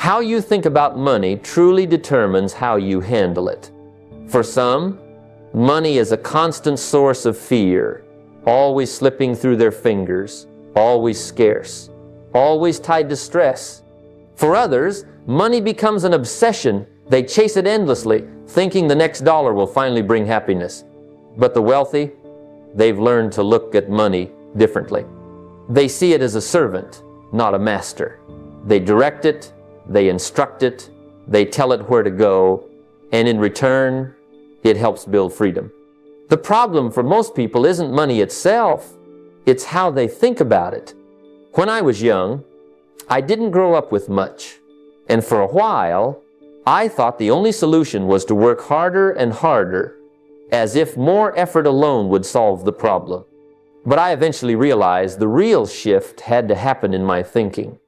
How you think about money truly determines how you handle it. For some, money is a constant source of fear, always slipping through their fingers, always scarce, always tied to stress. For others, money becomes an obsession. They chase it endlessly, thinking the next dollar will finally bring happiness. But the wealthy, they've learned to look at money differently. They see it as a servant, not a master. They direct it, they instruct it, they tell it where to go, and in return, it helps build freedom. The problem for most people isn't money itself, it's how they think about it. When I was young, I didn't grow up with much, and for a while, I thought the only solution was to work harder and harder, as if more effort alone would solve the problem. But I eventually realized the real shift had to happen in my thinking.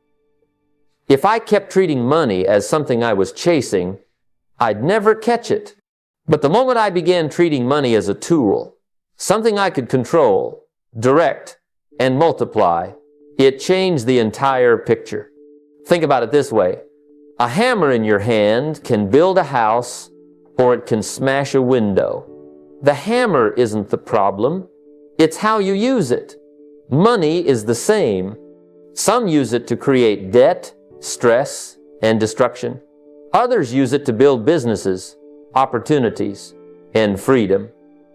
If I kept treating money as something I was chasing, I'd never catch it. But the moment I began treating money as a tool, something I could control, direct, and multiply, it changed the entire picture. Think about it this way. A hammer in your hand can build a house, or it can smash a window. The hammer isn't the problem. It's how you use it. Money is the same. Some use it to create debt, stress, and destruction. Others use it to build businesses, opportunities, and freedom.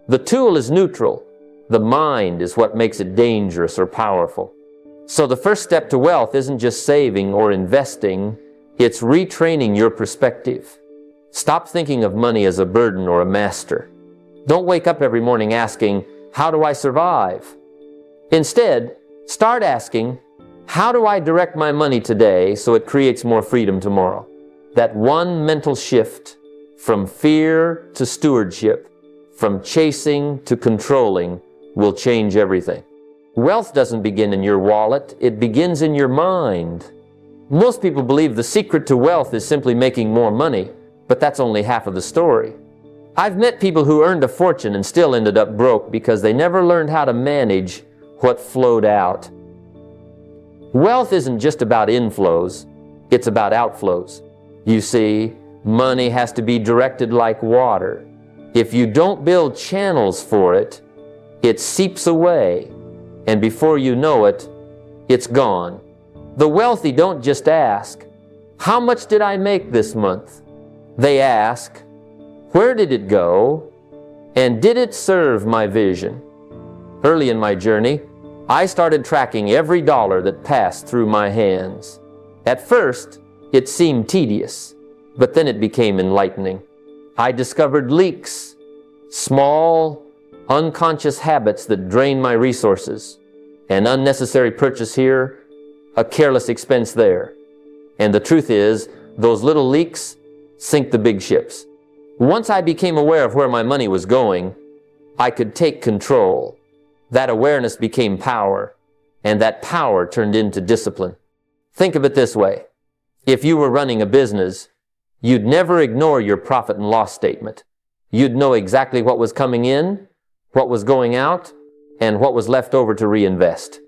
The tool is neutral. The mind is what makes it dangerous or powerful. So the first step to wealth isn't just saving or investing, it's retraining your perspective. Stop thinking of money as a burden or a master. Don't wake up every morning asking, how do I survive? Instead, start asking, how do I direct my money today so it creates more freedom tomorrow? That one mental shift from fear to stewardship, from chasing to controlling, will change everything. Wealth doesn't begin in your wallet, it begins in your mind. Most people believe the secret to wealth is simply making more money, but that's only half of the story. I've met people who earned a fortune and still ended up broke because they never learned how to manage what flowed out. Wealth isn't just about inflows, it's about outflows. You see, money has to be directed like water. If you don't build channels for it, it seeps away, and before you know it, it's gone. The wealthy don't just ask, how much did I make this month? They ask, where did it go, and did it serve my vision? Early in my journey, I started tracking every dollar that passed through my hands. At first, it seemed tedious, but then it became enlightening. I discovered leaks, small, unconscious habits that drain my resources, an unnecessary purchase here, a careless expense there. And the truth is, those little leaks sink the big ships. Once I became aware of where my money was going, I could take control. That awareness became power, and that power turned into discipline. Think of it this way. If you were running a business, you'd never ignore your profit and loss statement. You'd know exactly what was coming in, what was going out, and what was left over to reinvest.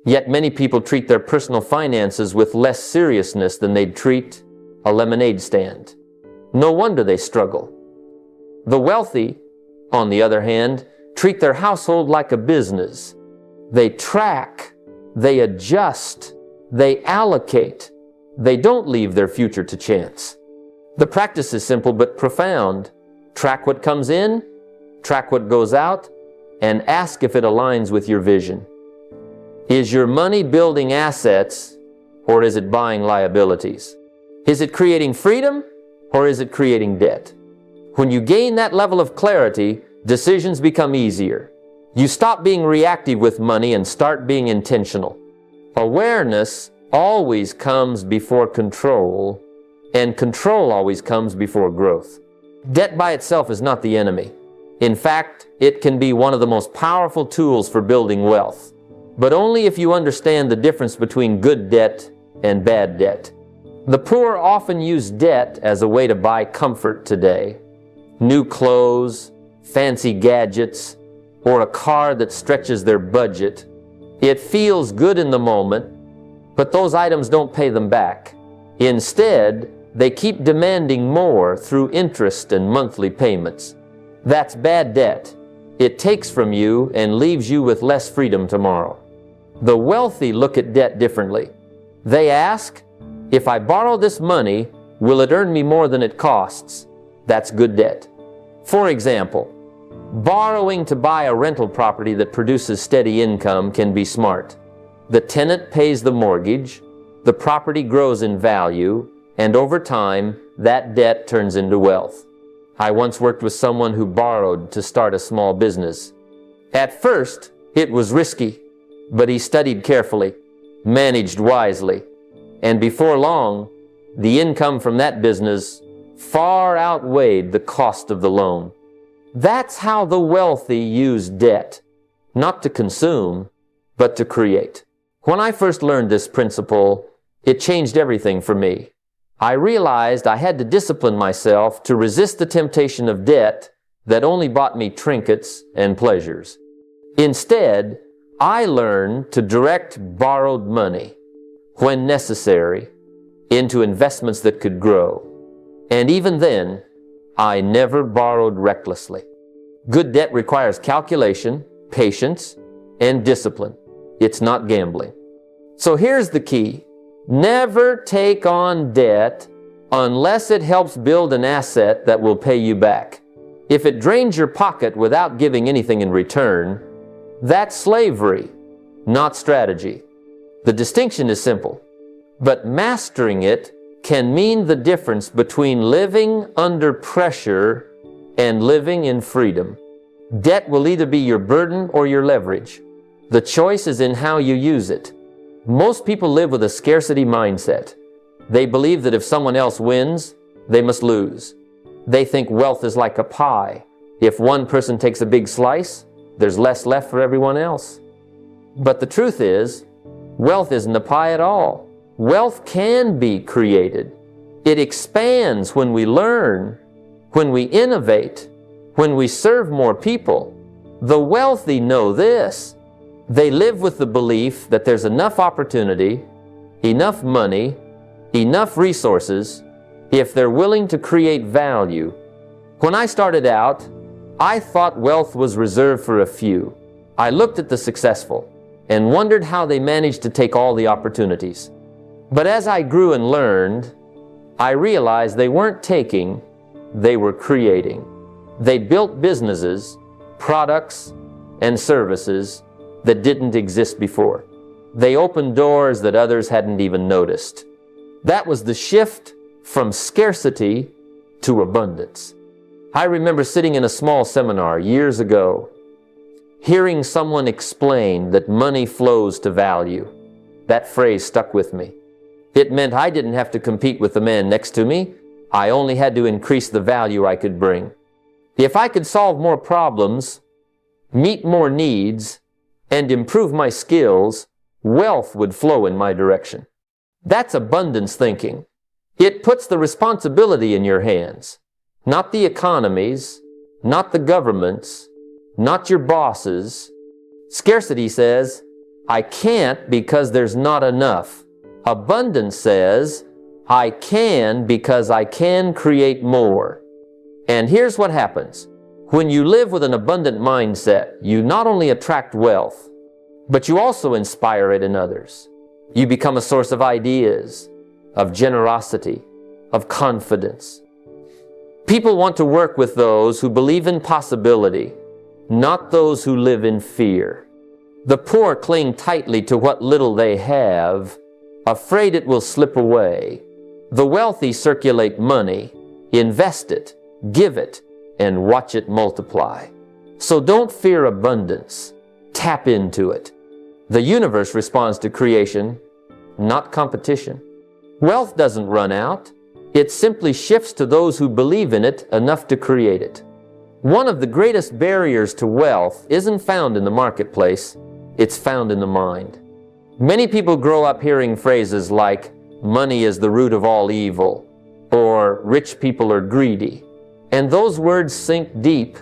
Yet many people treat their personal finances with less seriousness than they'd treat a lemonade stand. No wonder they struggle. The wealthy, on the other hand, treat their household like a business. They track, they adjust, they allocate. They don't leave their future to chance. The practice is simple but profound. Track what comes in, track what goes out, and ask if it aligns with your vision. Is your money building assets, or is it buying liabilities? Is it creating freedom, or is it creating debt? When you gain that level of clarity, decisions become easier. You stop being reactive with money and start being intentional. Awareness always comes before control, and control always comes before growth. Debt by itself is not the enemy. In fact, it can be one of the most powerful tools for building wealth, but only if you understand the difference between good debt and bad debt. The poor often use debt as a way to buy comfort today. New clothes, fancy gadgets, or a car that stretches their budget. It feels good in the moment, but those items don't pay them back. Instead, they keep demanding more through interest and monthly payments. That's bad debt. It takes from you and leaves you with less freedom tomorrow. The wealthy look at debt differently. They ask, if I borrow this money, will it earn me more than it costs? That's good debt. For example, borrowing to buy a rental property that produces steady income can be smart. The tenant pays the mortgage, the property grows in value, and over time, that debt turns into wealth. I once worked with someone who borrowed to start a small business. At first, it was risky, but he studied carefully, managed wisely, and before long, the income from that business far outweighed the cost of the loan. That's how the wealthy use debt, not to consume, but to create. When I first learned this principle, it changed everything for me. I realized I had to discipline myself to resist the temptation of debt that only bought me trinkets and pleasures. Instead, I learned to direct borrowed money, when necessary, into investments that could grow. And even then, I never borrowed recklessly. Good debt requires calculation, patience, and discipline. It's not gambling. So here's the key. Never take on debt unless it helps build an asset that will pay you back. If it drains your pocket without giving anything in return, that's slavery, not strategy. The distinction is simple, but mastering it can mean the difference between living under pressure and living in freedom. Debt will either be your burden or your leverage. The choice is in how you use it. Most people live with a scarcity mindset. They believe that if someone else wins, they must lose. They think wealth is like a pie. If one person takes a big slice, there's less left for everyone else. But the truth is, wealth isn't a pie at all. Wealth can be created. It expands when we learn, when we innovate, when we serve more people. The wealthy know this. They live with the belief that there's enough opportunity, enough money, enough resources, if they're willing to create value. When I started out, I thought wealth was reserved for a few. I looked at the successful and wondered how they managed to take all the opportunities. But as I grew and learned, I realized they weren't taking, they were creating. They built businesses, products, and services that didn't exist before. They opened doors that others hadn't even noticed. That was the shift from scarcity to abundance. I remember sitting in a small seminar years ago, hearing someone explain that money flows to value. That phrase stuck with me. It meant I didn't have to compete with the man next to me. I only had to increase the value I could bring. If I could solve more problems, meet more needs, and improve my skills, wealth would flow in my direction. That's abundance thinking. It puts the responsibility in your hands, not the economies, not the governments, not your bosses. Scarcity says, I can't because there's not enough. Abundance says, I can because I can create more. And here's what happens. When you live with an abundant mindset, you not only attract wealth, but you also inspire it in others. You become a source of ideas, of generosity, of confidence. People want to work with those who believe in possibility, not those who live in fear. The poor cling tightly to what little they have, afraid it will slip away. The wealthy circulate money, invest it, give it, and watch it multiply. So don't fear abundance. Tap into it. The universe responds to creation, not competition. Wealth doesn't run out. It simply shifts to those who believe in it enough to create it. One of the greatest barriers to wealth isn't found in the marketplace, it's found in the mind. Many people grow up hearing phrases like, money is the root of all evil, or rich people are greedy. And those words sink deep.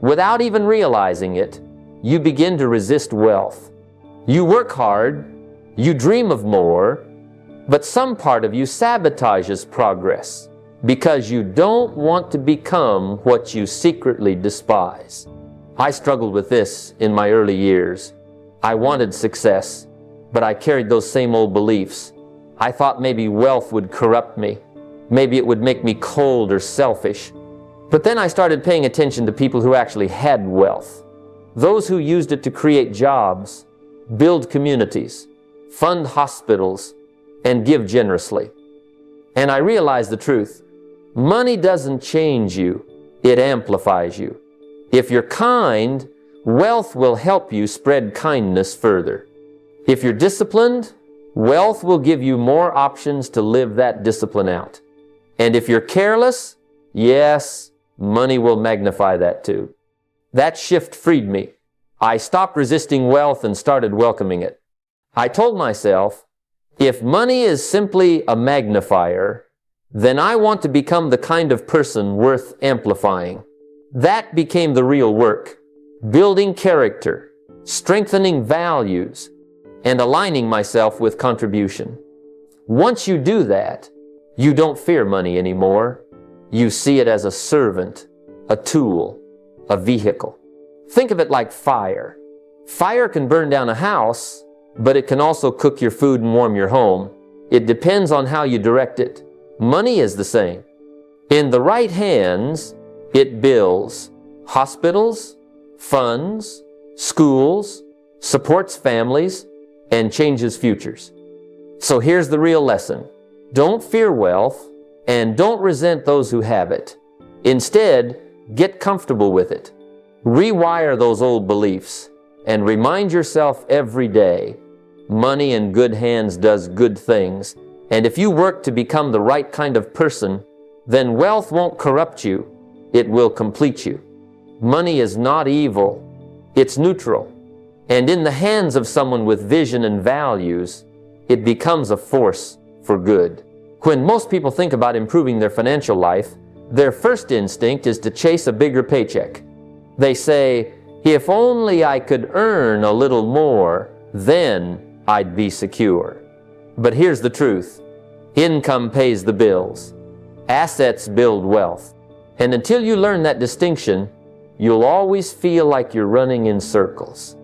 Without even realizing it, you begin to resist wealth. You work hard, you dream of more, But some part of you sabotages progress because you don't want to become what you secretly despise. I struggled with this in my early years. I wanted success, but I carried those same old beliefs. I thought maybe wealth would corrupt me. Maybe it would make me cold or selfish. But then I started paying attention to people who actually had wealth. Those who used it to create jobs, build communities, fund hospitals, and give generously. And I realized the truth. Money doesn't change you, it amplifies you. If you're kind, wealth will help you spread kindness further. If you're disciplined, wealth will give you more options to live that discipline out. And if you're careless, yes, money will magnify that too. That shift freed me. I stopped resisting wealth and started welcoming it. I told myself, if money is simply a magnifier, then I want to become the kind of person worth amplifying. That became the real work, building character, strengthening values, and aligning myself with contribution. Once you do that, you don't fear money anymore. You see it as a servant, a tool, a vehicle. Think of it like fire. Fire can burn down a house, but it can also cook your food and warm your home. It depends on how you direct it. Money is the same. In the right hands, it builds hospitals, funds, schools, supports families, and changes futures. So here's the real lesson. Don't fear wealth, and don't resent those who have it. Instead, get comfortable with it. Rewire those old beliefs, and remind yourself every day, money in good hands does good things. And if you work to become the right kind of person, then wealth won't corrupt you. It will complete you. Money is not evil. It's neutral. And in the hands of someone with vision and values, it becomes a force for good. When most people think about improving their financial life, their first instinct is to chase a bigger paycheck. They say, if only I could earn a little more, then I'd be secure. But here's the truth. Income pays the bills. Assets build wealth. And until you learn that distinction, you'll always feel like you're running in circles.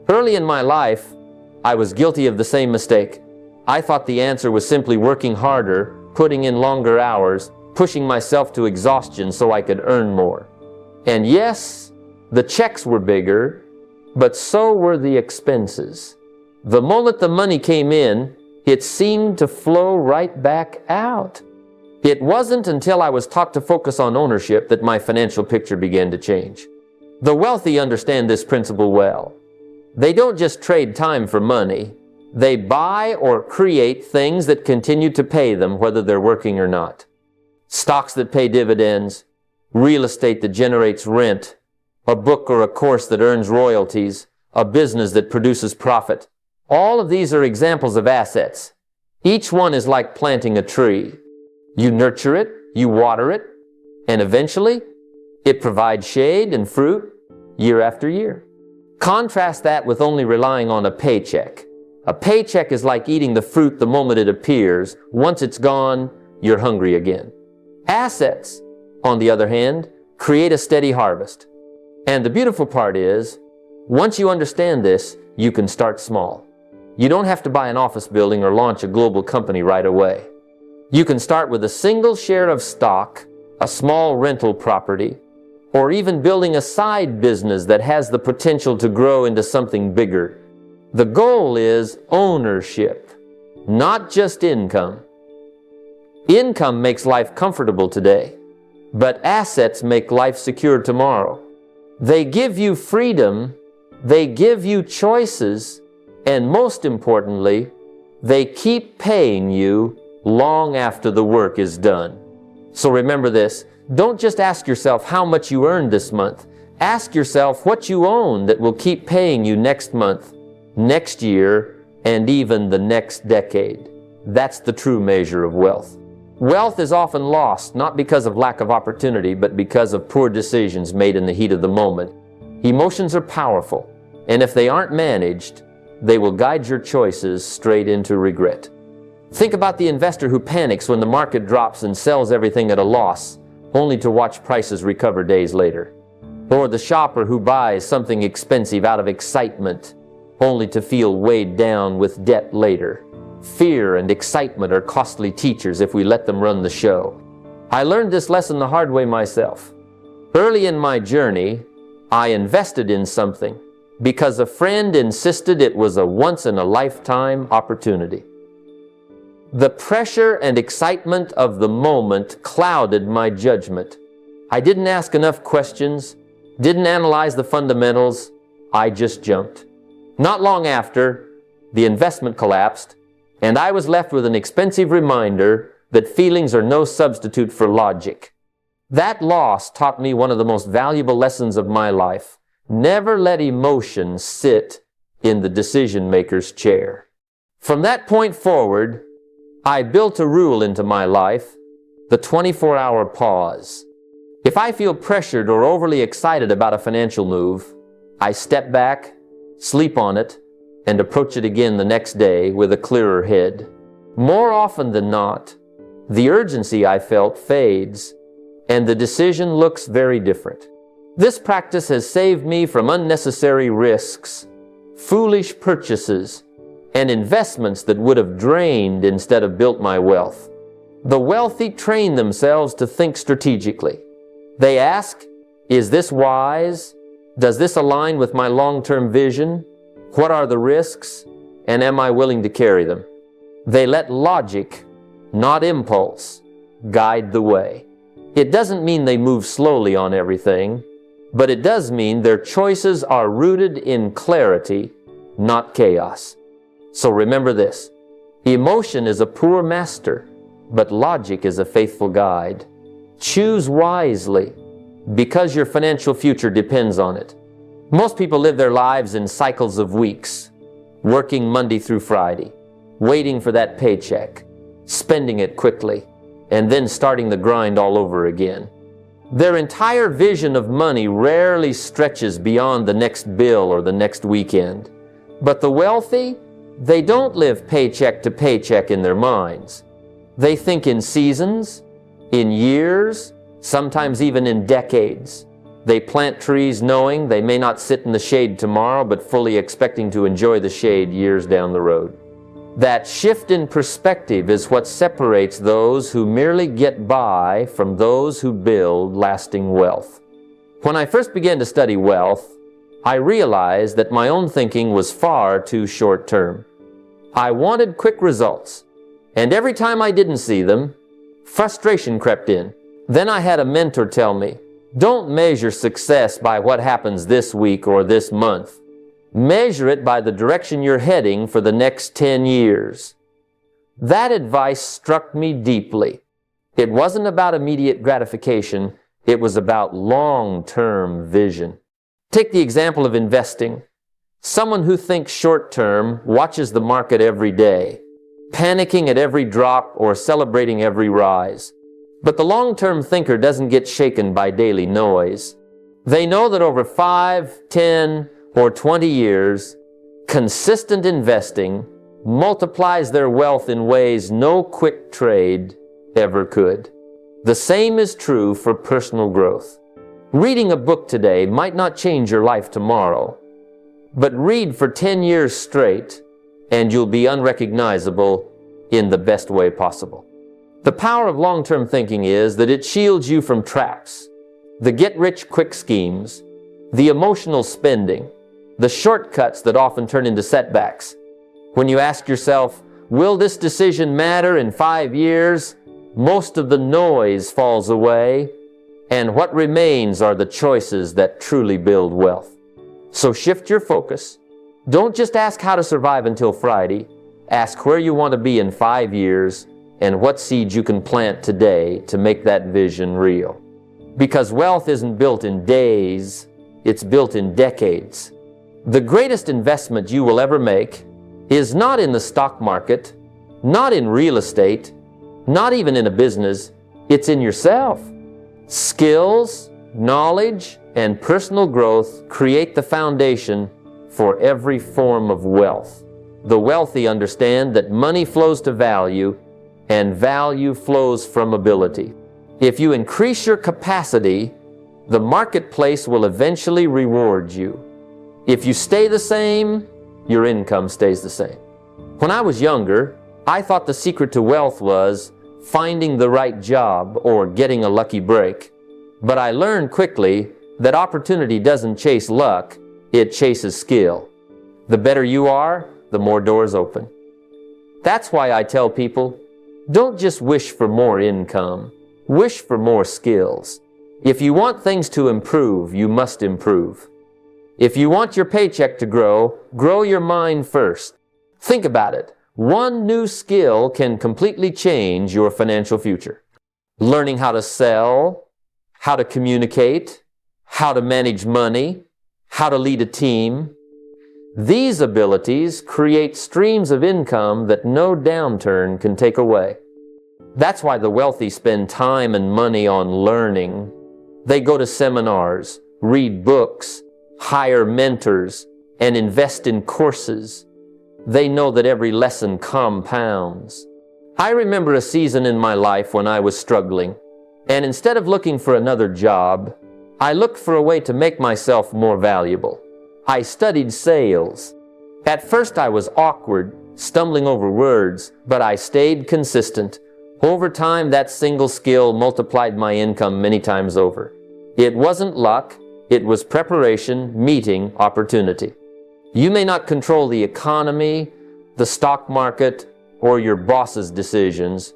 Early in my life, I was guilty of the same mistake. I thought the answer was simply working harder, putting in longer hours, pushing myself to exhaustion so I could earn more. And yes, the checks were bigger, but so were the expenses. The moment the money came in, it seemed to flow right back out. It wasn't until I was taught to focus on ownership that my financial picture began to change. The wealthy understand this principle well. They don't just trade time for money. They buy or create things that continue to pay them whether they're working or not. Stocks that pay dividends, real estate that generates rent, a book or a course that earns royalties, a business that produces profit. All of these are examples of assets. Each one is like planting a tree. You nurture it, you water it, and eventually it provides shade and fruit year after year. Contrast that with only relying on a paycheck. A paycheck is like eating the fruit the moment it appears. Once it's gone, you're hungry again. Assets, on the other hand, create a steady harvest. And the beautiful part is, once you understand this, you can start small. You don't have to buy an office building or launch a global company right away. You can start with a single share of stock, a small rental property, or even building a side business that has the potential to grow into something bigger. The goal is ownership, not just income. Income makes life comfortable today, but assets make life secure tomorrow. They give you freedom, they give you choices, and most importantly, they keep paying you long after the work is done. So remember this, don't just ask yourself how much you earned this month. Ask yourself what you own that will keep paying you next month, next year, and even the next decade. That's the true measure of wealth. Wealth is often lost, not because of lack of opportunity, but because of poor decisions made in the heat of the moment. Emotions are powerful, and if they aren't managed, they will guide your choices straight into regret. Think about the investor who panics when the market drops and sells everything at a loss, only to watch prices recover days later. Or the shopper who buys something expensive out of excitement, only to feel weighed down with debt later. Fear and excitement are costly teachers if we let them run the show. I learned this lesson the hard way myself. Early in my journey, I invested in something because a friend insisted it was a once-in-a-lifetime opportunity. The pressure and excitement of the moment clouded my judgment. I didn't ask enough questions, didn't analyze the fundamentals, I just jumped. Not long after, the investment collapsed, and I was left with an expensive reminder that feelings are no substitute for logic. That loss taught me one of the most valuable lessons of my life. Never let emotion sit in the decision-maker's chair. From that point forward, I built a rule into my life, the 24-hour pause. If I feel pressured or overly excited about a financial move, I step back, sleep on it, and approach it again the next day with a clearer head. More often than not, the urgency I felt fades, and the decision looks very different. This practice has saved me from unnecessary risks, foolish purchases, and investments that would have drained instead of built my wealth. The wealthy train themselves to think strategically. They ask, is this wise? Does this align with my long-term vision? What are the risks? And am I willing to carry them? They let logic, not impulse, guide the way. It doesn't mean they move slowly on everything, but it does mean their choices are rooted in clarity, not chaos. So remember this, emotion is a poor master, but logic is a faithful guide. Choose wisely, because your financial future depends on it. Most people live their lives in cycles of weeks, working Monday through Friday, waiting for that paycheck, spending it quickly, and then starting the grind all over again. Their entire vision of money rarely stretches beyond the next bill or the next weekend. But the wealthy, they don't live paycheck to paycheck in their minds. They think in seasons, in years, sometimes even in decades. They plant trees knowing they may not sit in the shade tomorrow, but fully expecting to enjoy the shade years down the road. That shift in perspective is what separates those who merely get by from those who build lasting wealth. When I first began to study wealth, I realized that my own thinking was far too short-term. I wanted quick results, and every time I didn't see them, frustration crept in. Then I had a mentor tell me, don't measure success by what happens this week or this month. Measure it by the direction you're heading for the next 10 years. That advice struck me deeply. It wasn't about immediate gratification, it was about long-term vision. Take the example of investing. Someone who thinks short-term watches the market every day, panicking at every drop or celebrating every rise. But the long-term thinker doesn't get shaken by daily noise. They know that over 5, 10, or 20 years, consistent investing multiplies their wealth in ways no quick trade ever could. The same is true for personal growth. Reading a book today might not change your life tomorrow, but read for 10 years straight and you'll be unrecognizable in the best way possible. The power of long-term thinking is that it shields you from traps, the get-rich-quick schemes, the emotional spending, the shortcuts that often turn into setbacks. When you ask yourself, will this decision matter in 5 years? Most of the noise falls away, and what remains are the choices that truly build wealth. So shift your focus. Don't just ask how to survive until Friday. Ask where you want to be in 5 years and what seeds you can plant today to make that vision real. Because wealth isn't built in days, it's built in decades. The greatest investment you will ever make is not in the stock market, not in real estate, not even in a business, it's in yourself. Skills, knowledge, and personal growth create the foundation for every form of wealth. The wealthy understand that money flows to value, and value flows from ability. If you increase your capacity, the marketplace will eventually reward you. If you stay the same, your income stays the same. When I was younger, I thought the secret to wealth was finding the right job or getting a lucky break. But I learned quickly that opportunity doesn't chase luck, it chases skill. The better you are, the more doors open. That's why I tell people, don't just wish for more income, wish for more skills. If you want things to improve, you must improve. If you want your paycheck to grow, grow your mind first. Think about it. One new skill can completely change your financial future. Learning how to sell, how to communicate, how to manage money, how to lead a team. These abilities create streams of income that no downturn can take away. That's why the wealthy spend time and money on learning. They go to seminars, read books, hire mentors, and invest in courses. They know that every lesson compounds. I remember a season in my life when I was struggling, and instead of looking for another job, I looked for a way to make myself more valuable. I studied sales. At first I was awkward, stumbling over words, but I stayed consistent. Over time, that single skill multiplied my income many times over. It wasn't luck, it was preparation, meeting opportunity. You may not control the economy, the stock market, or your boss's decisions,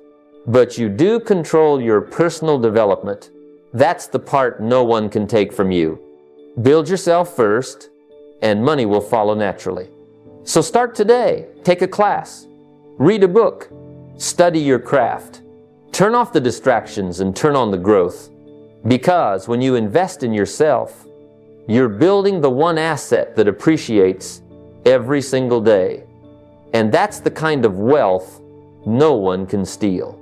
but you do control your personal development. That's the part no one can take from you. Build yourself first, and money will follow naturally. So start today. Take a class. Read a book. Study your craft. Turn off the distractions and turn on the growth. Because when you invest in yourself, you're building the one asset that appreciates every single day. And that's the kind of wealth no one can steal.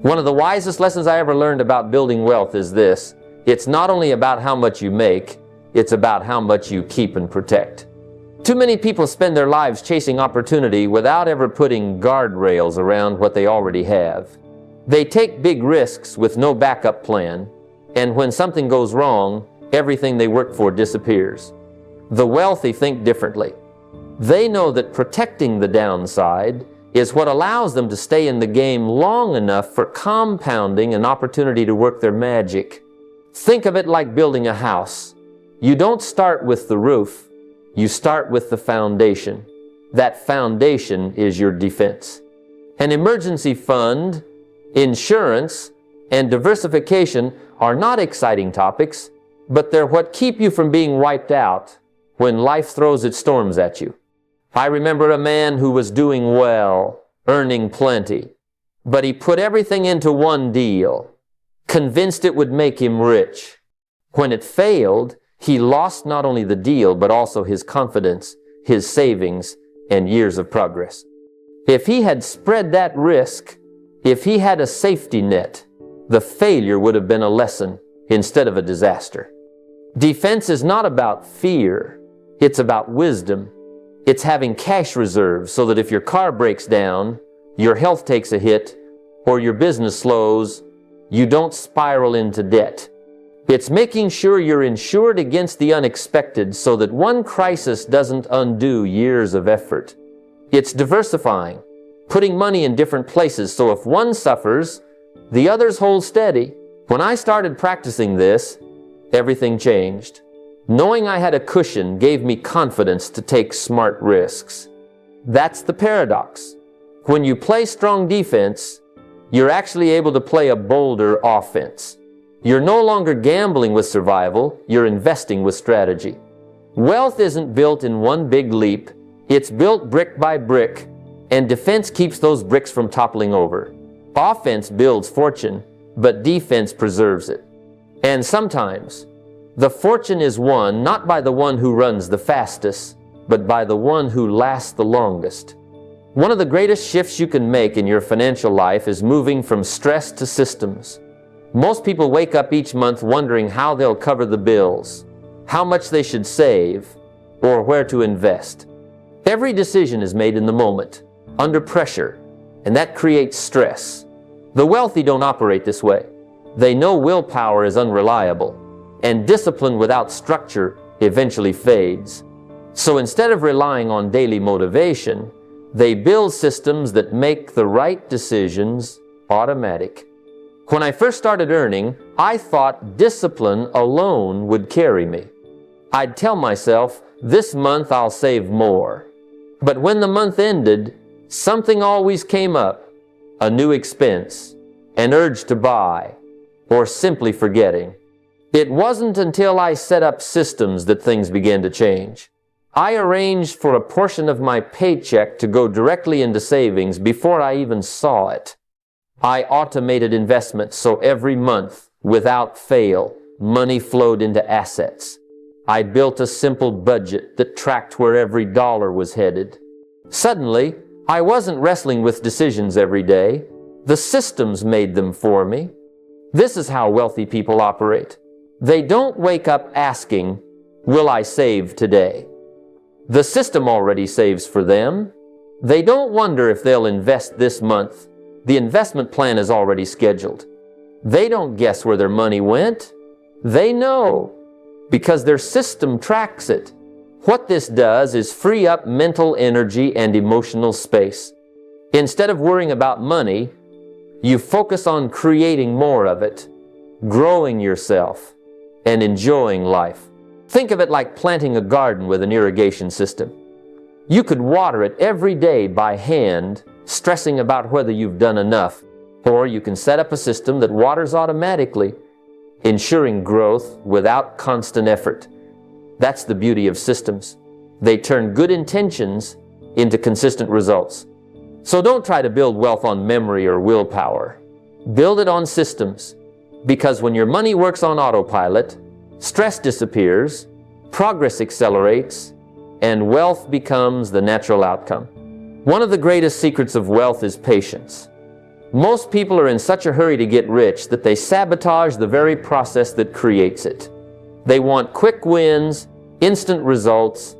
One of the wisest lessons I ever learned about building wealth is this: it's not only about how much you make, it's about how much you keep and protect. Too many people spend their lives chasing opportunity without ever putting guardrails around what they already have. They take big risks with no backup plan, and when something goes wrong, everything they worked for disappears. The wealthy think differently. They know that protecting the downside is what allows them to stay in the game long enough for compounding an opportunity to work their magic. Think of it like building a house. You don't start with the roof, you start with the foundation. That foundation is your defense. An emergency fund, insurance, and diversification are not exciting topics, but they're what keep you from being wiped out when life throws its storms at you. I remember a man who was doing well, earning plenty, but he put everything into one deal, convinced it would make him rich. When it failed, he lost not only the deal, but also his confidence, his savings, and years of progress. If he had spread that risk, if he had a safety net, the failure would have been a lesson instead of a disaster. Defense is not about fear, it's about wisdom. It's having cash reserves so that if your car breaks down, your health takes a hit, or your business slows, you don't spiral into debt. It's making sure you're insured against the unexpected so that one crisis doesn't undo years of effort. It's diversifying, putting money in different places so if one suffers, the others hold steady. When I started practicing this, everything changed. Knowing I had a cushion gave me confidence to take smart risks. That's the paradox. When you play strong defense, you're actually able to play a bolder offense. You're no longer gambling with survival, you're investing with strategy. Wealth isn't built in one big leap, it's built brick by brick, and defense keeps those bricks from toppling over. Offense builds fortune, but defense preserves it. And sometimes, the fortune is won not by the one who runs the fastest, but by the one who lasts the longest. One of the greatest shifts you can make in your financial life is moving from stress to systems. Most people wake up each month wondering how they'll cover the bills, how much they should save, or where to invest. Every decision is made in the moment, under pressure, and that creates stress. The wealthy don't operate this way. They know willpower is unreliable, and discipline without structure eventually fades. So instead of relying on daily motivation, they build systems that make the right decisions automatic. When I first started earning, I thought discipline alone would carry me. I'd tell myself, this month I'll save more. But when the month ended, something always came up, a new expense, an urge to buy, or simply forgetting. It wasn't until I set up systems that things began to change. I arranged for a portion of my paycheck to go directly into savings before I even saw it. I automated investments so every month, without fail, money flowed into assets. I built a simple budget that tracked where every dollar was headed. Suddenly, I wasn't wrestling with decisions every day. The systems made them for me. This is how wealthy people operate. They don't wake up asking, will I save today? The system already saves for them. They don't wonder if they'll invest this month. The investment plan is already scheduled. They don't guess where their money went. They know, because their system tracks it. What this does is free up mental energy and emotional space. Instead of worrying about money, you focus on creating more of it, growing yourself, and enjoying life. Think of it like planting a garden with an irrigation system. You could water it every day by hand, stressing about whether you've done enough, or you can set up a system that waters automatically, ensuring growth without constant effort. That's the beauty of systems. They turn good intentions into consistent results. So don't try to build wealth on memory or willpower. Build it on systems, because when your money works on autopilot, stress disappears, progress accelerates, and wealth becomes the natural outcome. One of the greatest secrets of wealth is patience. Most people are in such a hurry to get rich that they sabotage the very process that creates it. They want quick wins, instant results,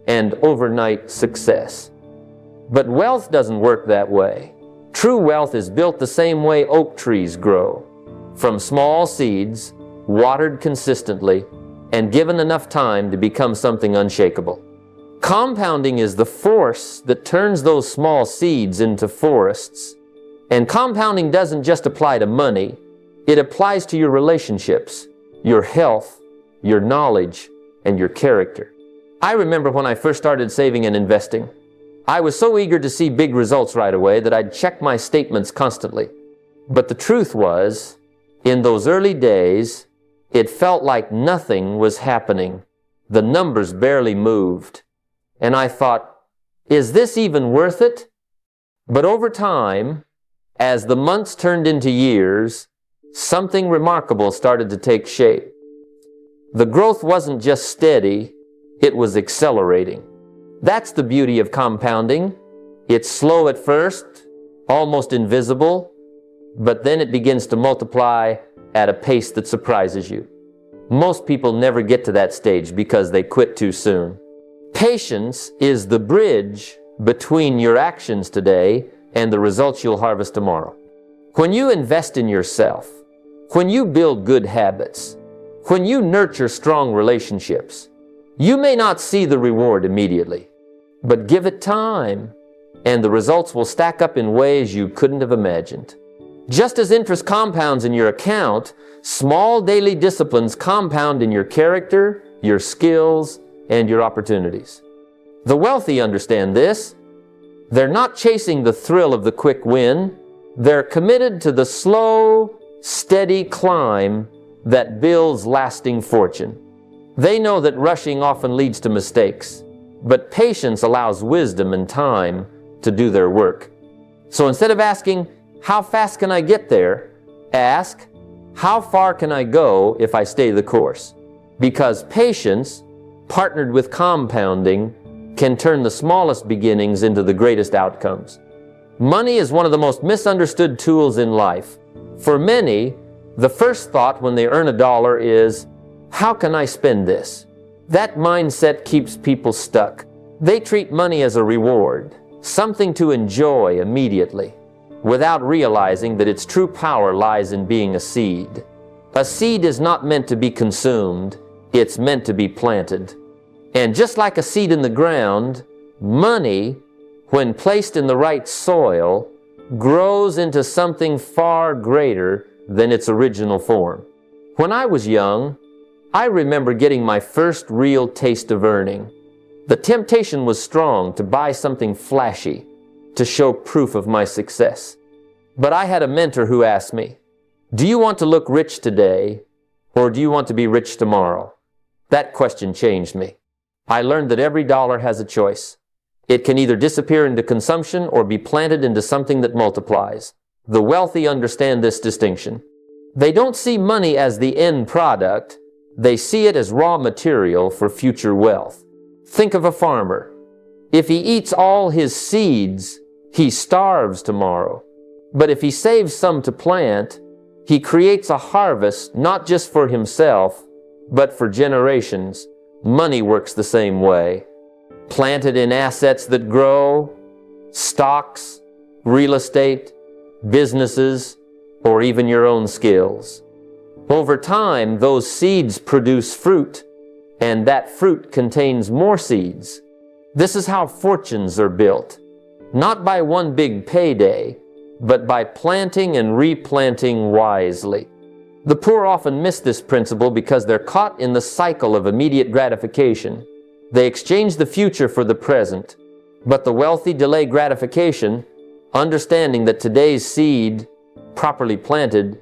and overnight success. But wealth doesn't work that way. True wealth is built the same way oak trees grow, from small seeds, watered consistently, and given enough time to become something unshakable. Compounding is the force that turns those small seeds into forests. And compounding doesn't just apply to money, it applies to your relationships, your health, your knowledge, and your character. I remember when I first started saving and investing, I was so eager to see big results right away that I'd check my statements constantly. But the truth was, in those early days, it felt like nothing was happening. The numbers barely moved. And I thought, is this even worth it? But over time, as the months turned into years, something remarkable started to take shape. The growth wasn't just steady, it was accelerating. That's the beauty of compounding. It's slow at first, almost invisible, but then it begins to multiply at a pace that surprises you. Most people never get to that stage because they quit too soon. Patience is the bridge between your actions today and the results you'll harvest tomorrow. When you invest in yourself, when you build good habits, when you nurture strong relationships, you may not see the reward immediately, but give it time, and the results will stack up in ways you couldn't have imagined. Just as interest compounds in your account, small daily disciplines compound in your character, your skills, and your opportunities. The wealthy understand this. They're not chasing the thrill of the quick win. They're committed to the slow, steady climb that builds lasting fortune. They know that rushing often leads to mistakes, but patience allows wisdom and time to do their work. So instead of asking, how fast can I get there? Ask, how far can I go if I stay the course? Because patience, partnered with compounding, can turn the smallest beginnings into the greatest outcomes. Money is one of the most misunderstood tools in life. For many, the first thought when they earn $1 is, how can I spend this? That mindset keeps people stuck. They treat money as a reward, something to enjoy immediately, without realizing that its true power lies in being a seed. A seed is not meant to be consumed, it's meant to be planted. And just like a seed in the ground, money, when placed in the right soil, grows into something far greater than its original form. When I was young, I remember getting my first real taste of earning. The temptation was strong to buy something flashy, to show proof of my success. But I had a mentor who asked me, "Do you want to look rich today, or do you want to be rich tomorrow?" That question changed me. I learned that every dollar has a choice. It can either disappear into consumption or be planted into something that multiplies. The wealthy understand this distinction. They don't see money as the end product. They see it as raw material for future wealth. Think of a farmer. If he eats all his seeds, he starves tomorrow. But if he saves some to plant, he creates a harvest not just for himself, but for generations. Money works the same way. Planted in assets that grow, stocks, real estate, businesses, or even your own skills. Over time, those seeds produce fruit, and that fruit contains more seeds. This is how fortunes are built, not by one big payday, but by planting and replanting wisely. The poor often miss this principle because they're caught in the cycle of immediate gratification. They exchange the future for the present, but the wealthy delay gratification, understanding that today's seed, properly planted,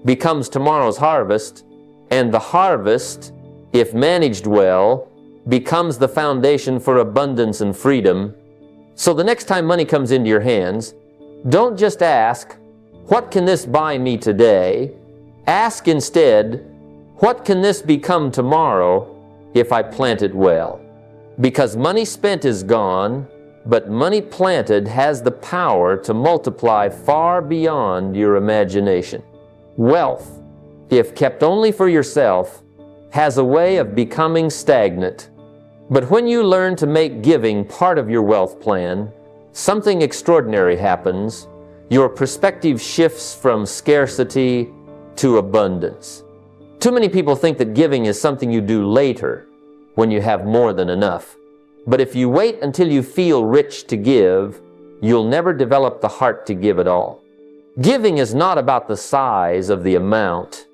becomes tomorrow's harvest, and the harvest, if managed well, becomes the foundation for abundance and freedom. So the next time money comes into your hands, don't just ask, "What can this buy me today?" Ask instead, "What can this become tomorrow if I plant it well?" Because money spent is gone, but money planted has the power to multiply far beyond your imagination. Wealth, if kept only for yourself, has a way of becoming stagnant. But when you learn to make giving part of your wealth plan, something extraordinary happens. Your perspective shifts from scarcity to abundance. Too many people think that giving is something you do later, when you have more than enough. But if you wait until you feel rich to give, you'll never develop the heart to give at all. Giving is not about the size of the amount.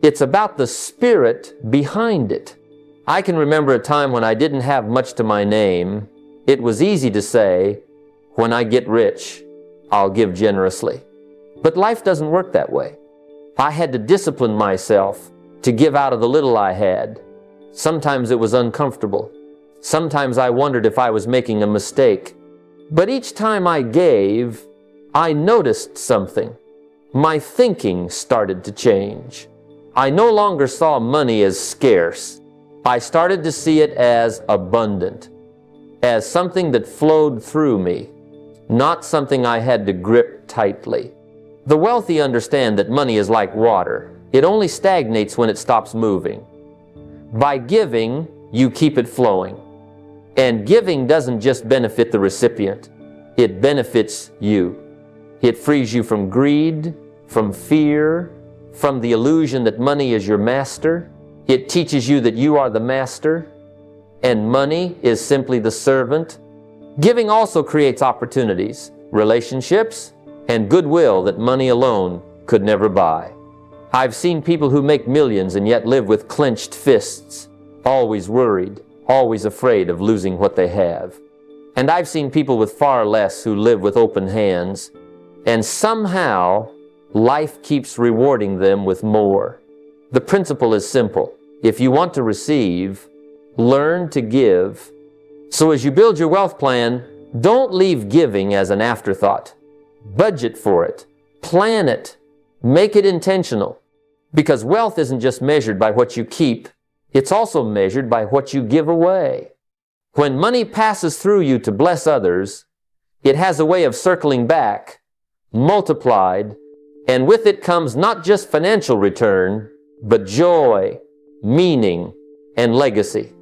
It's about the spirit behind it. I can remember a time when I didn't have much to my name. It was easy to say, "When I get rich, I'll give generously." But life doesn't work that way. I had to discipline myself to give out of the little I had. Sometimes it was uncomfortable. Sometimes I wondered if I was making a mistake. But each time I gave, I noticed something. My thinking started to change. I no longer saw money as scarce. I started to see it as abundant, as something that flowed through me, not something I had to grip tightly. The wealthy understand that money is like water. It only stagnates when it stops moving. By giving, you keep it flowing. And giving doesn't just benefit the recipient, it benefits you. It frees you from greed, from fear, from the illusion that money is your master. It teaches you that you are the master, and money is simply the servant. Giving also creates opportunities, relationships, and goodwill that money alone could never buy. I've seen people who make millions and yet live with clenched fists, always worried, always afraid of losing what they have. And I've seen people with far less who live with open hands, and somehow life keeps rewarding them with more. The principle is simple. If you want to receive, learn to give. So as you build your wealth plan, don't leave giving as an afterthought. Budget for it. Plan it. Make it intentional. Because wealth isn't just measured by what you keep, it's also measured by what you give away. When money passes through you to bless others, it has a way of circling back, multiplied, and with it comes not just financial return, but joy, meaning, and legacy.